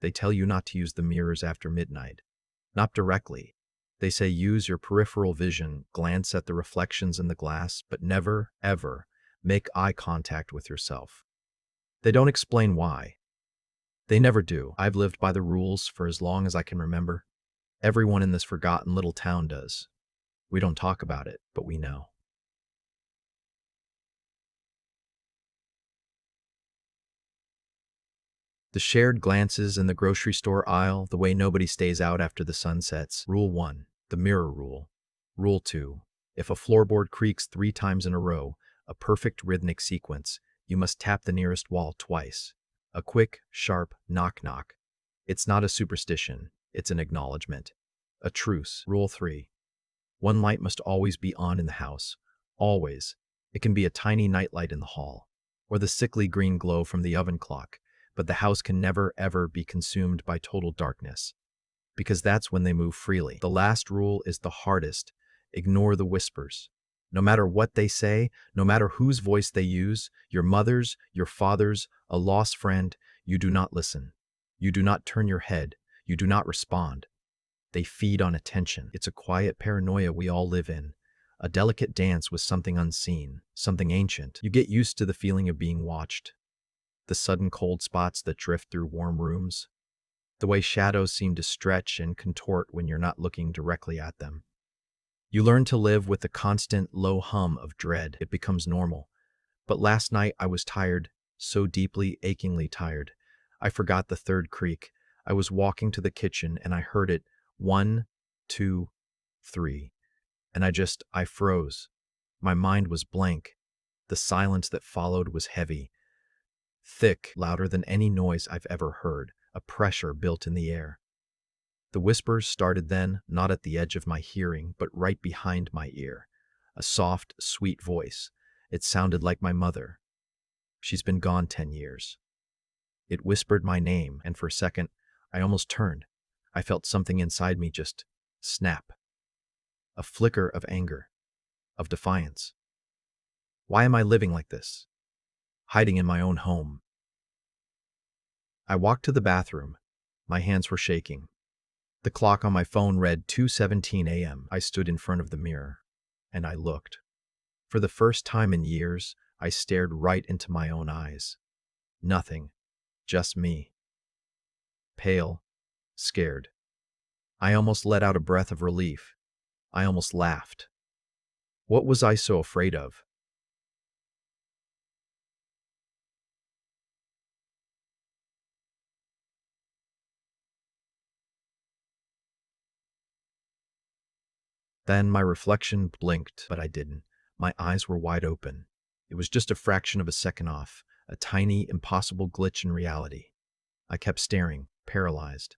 They tell you not to use the mirrors after midnight. Not directly. They say use your peripheral vision, glance at the reflections in the glass, but never, ever make eye contact with yourself. They don't explain why. They never do. I've lived by the rules for as long as I can remember. Everyone in this forgotten little town does. We don't talk about it, but we know. The shared glances in the grocery store aisle, the way nobody stays out after the sun sets. Rule 1, the mirror rule. Rule 2, if a floorboard creaks 3 times in a row, a perfect rhythmic sequence, you must tap the nearest wall twice. A quick, sharp knock-knock. It's not a superstition, it's an acknowledgement. A truce. Rule 3, one light must always be on in the house. Always. It can be a tiny nightlight in the hall, or the sickly green glow from the oven clock, but the house can never, ever be consumed by total darkness, because that's when they move freely. The last rule is the hardest. Ignore the whispers. No matter what they say, no matter whose voice they use, your mother's, your father's, a lost friend, you do not listen. You do not turn your head. You do not respond. They feed on attention. It's a quiet paranoia we all live in, a delicate dance with something unseen, something ancient. You get used to the feeling of being watched, the sudden cold spots that drift through warm rooms, the way shadows seem to stretch and contort when you're not looking directly at them. You learn to live with the constant low hum of dread. It becomes normal. But last night I was tired, so deeply, achingly tired. I forgot the third creak. I was walking to the kitchen and I heard it, 1, 2, 3. And I froze. My mind was blank. The silence that followed was heavy, thick, louder than any noise I've ever heard, a pressure built in the air. The whispers started then, not at the edge of my hearing, but right behind my ear. A soft, sweet voice. It sounded like my mother. She's been gone 10 years. It whispered my name, and for a second, I almost turned. I felt something inside me just snap. A flicker of anger, of defiance. Why am I living like this? Hiding in my own home. I walked to the bathroom. My hands were shaking. The clock on my phone read 2:17 a.m. I stood in front of the mirror, and I looked. For the first time in years, I stared right into my own eyes. Nothing, just me. Pale, scared. I almost let out a breath of relief. I almost laughed. What was I so afraid of? Then my reflection blinked, but I didn't. My eyes were wide open. It was just a fraction of a second off, a tiny, impossible glitch in reality. I kept staring, paralyzed.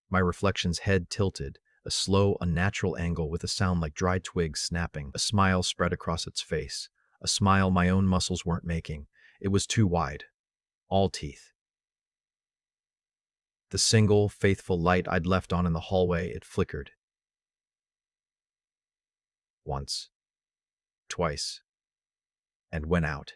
My reflection's head tilted, a slow, unnatural angle with a sound like dry twigs snapping. A smile spread across its face, a smile my own muscles weren't making. It was too wide. All teeth. The single, faithful light I'd left on in the hallway, it flickered. Once. Twice. And went out.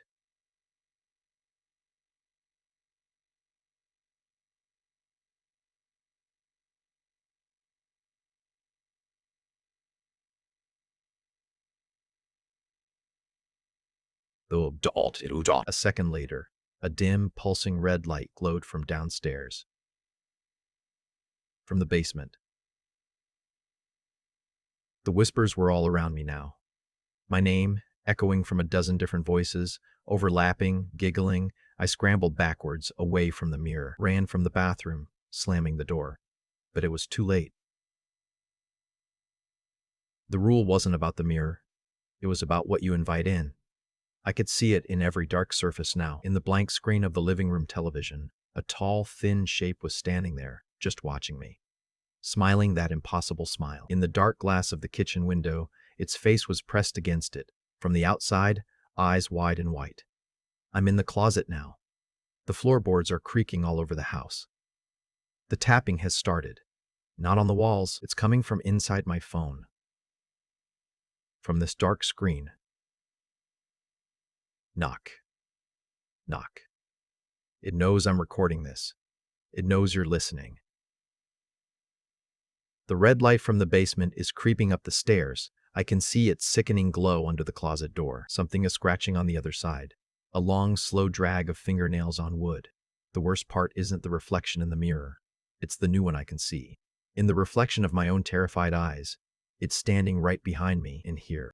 A second later, a dim, pulsing red light glowed from downstairs. From the basement. The whispers were all around me now. My name, echoing from a dozen different voices, overlapping, giggling. I scrambled backwards, away from the mirror, ran from the bathroom, slamming the door. But it was too late. The rule wasn't about the mirror. It was about what you invite in. I could see it in every dark surface now. In the blank screen of the living room television, a tall, thin shape was standing there, just watching me, smiling that impossible smile. In the dark glass of the kitchen window, its face was pressed against it. From the outside, eyes wide and white. I'm in the closet now. The floorboards are creaking all over the house. The tapping has started. Not on the walls, it's coming from inside my phone. From this dark screen. Knock. Knock. It knows I'm recording this. It knows you're listening. The red light from the basement is creeping up the stairs. I can see its sickening glow under the closet door. Something is scratching on the other side. A long, slow drag of fingernails on wood. The worst part isn't the reflection in the mirror. It's the new one I can see. In the reflection of my own terrified eyes, it's standing right behind me in here.